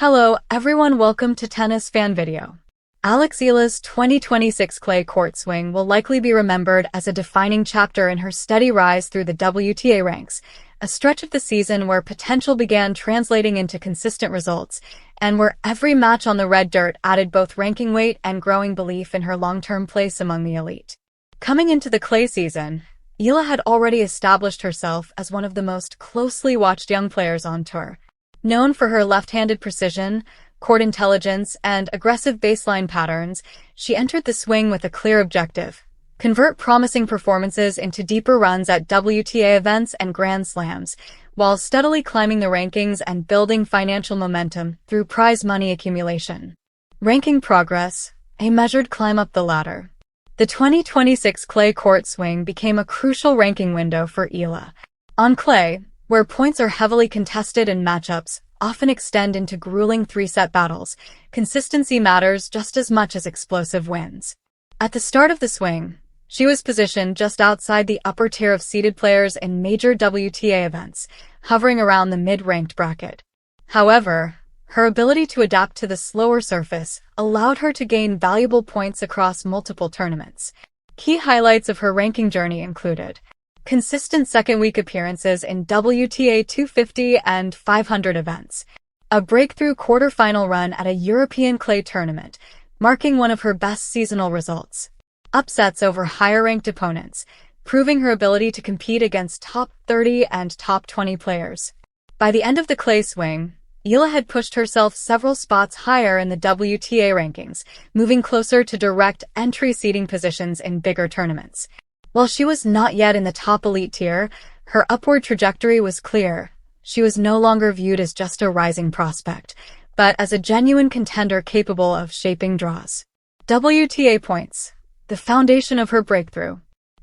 Hello everyone, welcome to Tennis Fan Video. Eala's 2026 clay court swing will likely be remembered as a defining chapter in her steady rise through the WTA ranks, a stretch of the season where potential began translating into consistent results, and where every match on the red dirt added both ranking weight and growing belief in her long-term place among the elite. Coming into the clay season, Eala had already established herself as one of the most closely watched young players on tour. Known for her left-handed precision, court intelligence, and aggressive baseline patterns, she entered the swing with a clear objective: convert promising performances into deeper runs at WTA events and Grand Slams, while steadily climbing the rankings and building financial momentum through prize money accumulation. Ranking progress, a measured climb up the ladder. The 2026 clay court swing became a crucial ranking window for Eala. On clay, where points are heavily contested and matchups often extend into grueling three-set battles, consistency matters just as much as explosive wins. At the start of the swing, she was positioned just outside the upper tier of seeded players in major WTA events, hovering around the mid-ranked bracket. However, her ability to adapt to the slower surface allowed her to gain valuable points across multiple tournaments. Key highlights of her ranking journey included consistent second-week appearances in WTA 250 and 500 events, a breakthrough quarterfinal run at a European clay tournament, marking one of her best seasonal results, upsets over higher-ranked opponents, proving her ability to compete against top 30 and top 20 players. By the end of the clay swing, Eala had pushed herself several spots higher in the WTA rankings, moving closer to direct entry seeding positions in bigger tournaments. While she was not yet in the top elite tier, her upward trajectory was clear. She was no longer viewed as just a rising prospect, but as a genuine contender capable of shaping draws. WTA points, the foundation of her breakthrough.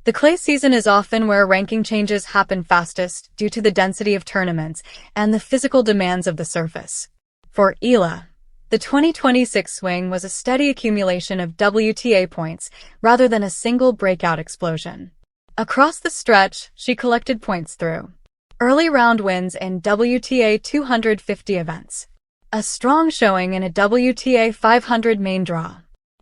The clay season is often where ranking changes happen fastest due to the density of tournaments and the physical demands of the surface. For Eala, the 2026 swing was a steady accumulation of WTA points rather than a single breakout explosion. Across the stretch, she collected points through early round wins in WTA 250 events, a strong showing in a WTA 500 main draw,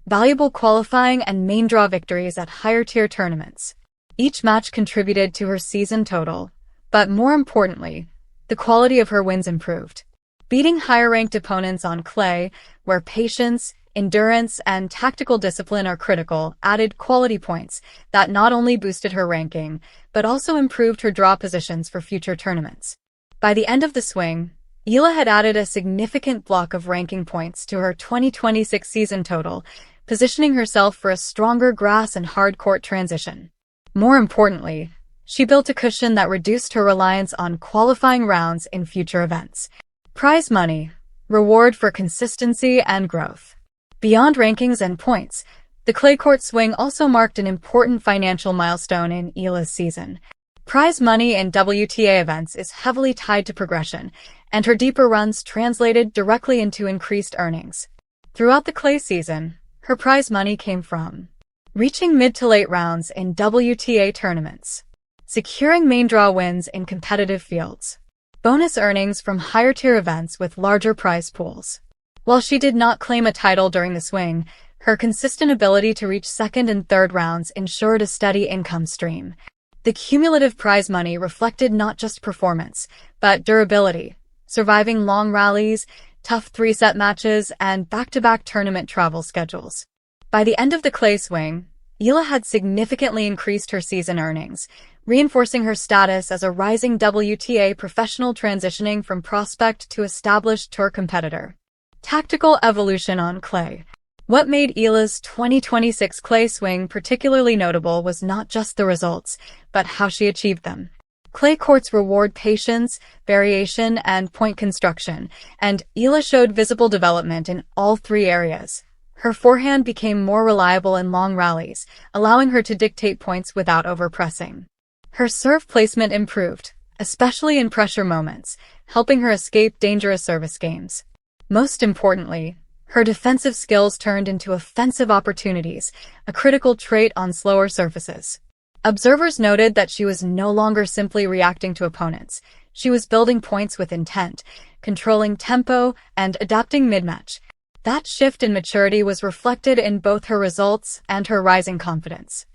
valuable qualifying and main draw victories at higher-tier tournaments. Each match contributed to her season total, but more importantly, the quality of her wins improved. Beating higher-ranked opponents on clay, where patience, endurance, and tactical discipline are critical, added quality points that not only boosted her ranking, but also improved her draw positions for future tournaments. By the end of the swing, Eala had added a significant block of ranking points to her 2026 season total, positioning herself for a stronger grass and hard court transition. More importantly, she built a cushion that reduced her reliance on qualifying rounds in future events. Prize money, reward for consistency and growth. Beyond rankings and points, the clay court swing also marked an important financial milestone in Eala's season. Prize money in WTA events is heavily tied to progression, and her deeper runs translated directly into increased earnings. Throughout the clay season, her prize money came from reaching mid to late rounds in WTA tournaments, securing main draw wins in competitive fields, bonus earnings from higher-tier events with larger prize pools. While she did not claim a title during the swing, her consistent ability to reach second and third rounds ensured a steady income stream. The cumulative prize money reflected not just performance, but durability, surviving long rallies, tough three-set matches, and back-to-back tournament travel schedules. By the end of the clay swing, Eala had significantly increased her season earnings, reinforcing her status as a rising WTA professional transitioning from prospect to established tour competitor. Tactical evolution on clay. What made Eala's 2026 clay swing particularly notable was not just the results, but how she achieved them. Clay courts reward patience, variation, and point construction, and Eala showed visible development in all three areas. Her forehand became more reliable in long rallies, allowing her to dictate points without overpressing. Her serve placement improved, especially in pressure moments, helping her escape dangerous service games. Most importantly, her defensive skills turned into offensive opportunities, a critical trait on slower surfaces. Observers noted that she was no longer simply reacting to opponents. She was building points with intent, controlling tempo, and adapting mid-match. That shift in maturity was reflected in both her results and her rising confidence.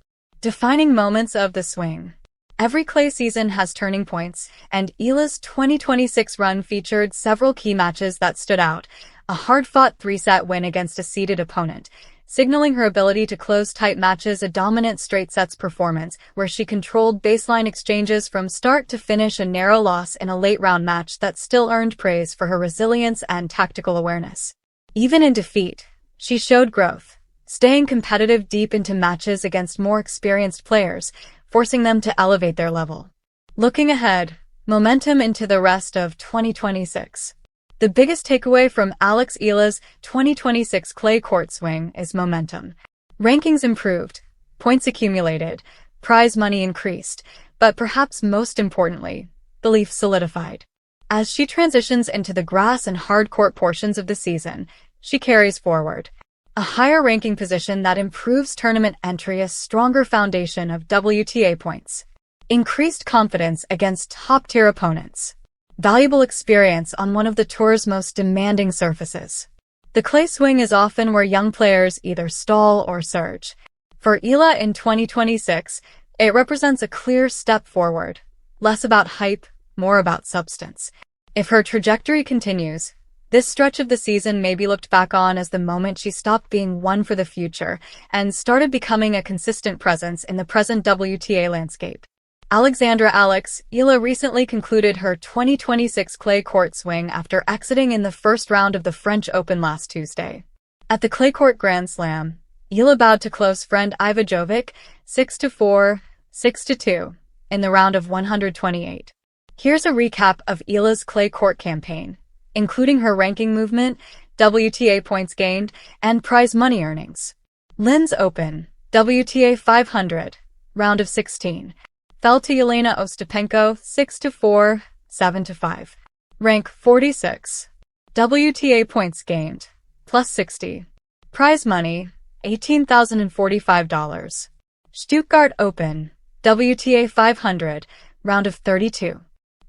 Defining moments of the swing. Every clay season has turning points, and Eala's 2026 run featured several key matches that stood out. A hard-fought 3-set win against a seeded opponent, signaling her ability to close tight matches, a dominant straight sets performance, where she controlled baseline exchanges from start to finish, a narrow loss in a late-round match that still earned praise for her resilience and tactical awareness. Even in defeat, she showed growth, staying competitive deep into matches against more experienced players, forcing them to elevate their level. Looking ahead, momentum into the rest of 2026. The biggest takeaway from Eala's 2026 clay court swing is momentum. Rankings improved, points accumulated, prize money increased, but perhaps most importantly, belief solidified. As she transitions into the grass and hard court portions of the season, she carries forward a higher ranking position that improves tournament entry, a stronger foundation of WTA points, increased confidence against top-tier opponents, valuable experience on one of the tour's most demanding surfaces. The clay swing is often where young players either stall or surge. For Eala in 2026, it represents a clear step forward, less about hype, more about substance. If her trajectory continues, this stretch of the season may be looked back on as the moment she stopped being one for the future and started becoming a consistent presence in the present WTA landscape. Eala recently concluded her 2026 clay court swing after exiting in the first round of the French Open last Tuesday. At the clay court Grand Slam, Eala bowed to close friend Ivanovic 6-4, 6-2 in the round of 128. Here's a recap of Eala's clay court campaign, including her ranking movement, WTA points gained, and prize money earnings. Linz Open, WTA 500, round of 16. Fell to Elena Ostapenko 6-4, 7-5. Rank 46. WTA points gained, plus 60. Prize money, $18,045. Stuttgart Open, WTA 500, round of 32.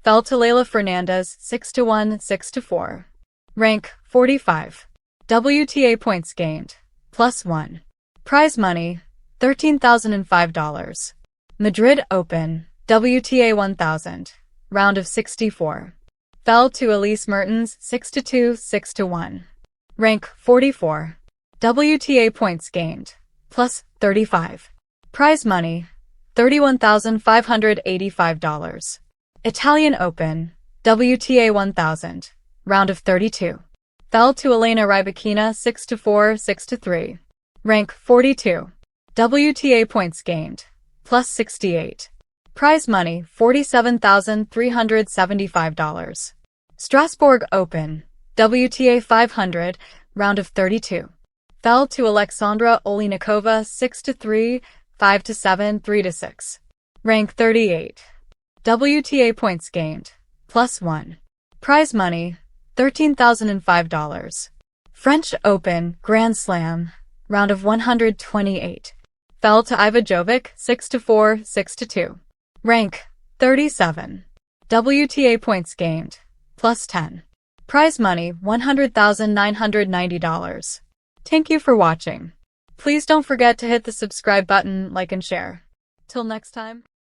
Fell to Leylah Fernandez 6-1, 6-4. Rank 45. WTA points gained, plus 1. Prize money, $13,005. Madrid Open, WTA 1000, round of 64. Fell to Elise Mertens 6-2, 6-1. Rank 44. WTA points gained, plus 35. Prize money, $31,585. Italian Open, WTA 1000, round of 32. Fell to Elena Rybakina 6-4, 6-3. Rank 42. WTA points gained, plus 68. Prize money, $47,375. Strasbourg Open, WTA 500, round of 32. Fell to Alexandra Olejnikova 6-3, 5-7, 3-6. Rank 38. WTA points gained, plus 1. Prize money, $13,005. French Open, Grand Slam, round of 128. Fell to Ivanovic 6-4, 6-2. Rank 37. WTA points gained, plus 10. Prize money, $100,990. Thank you for watching. Please don't forget to hit the subscribe button, like and share. Till next time.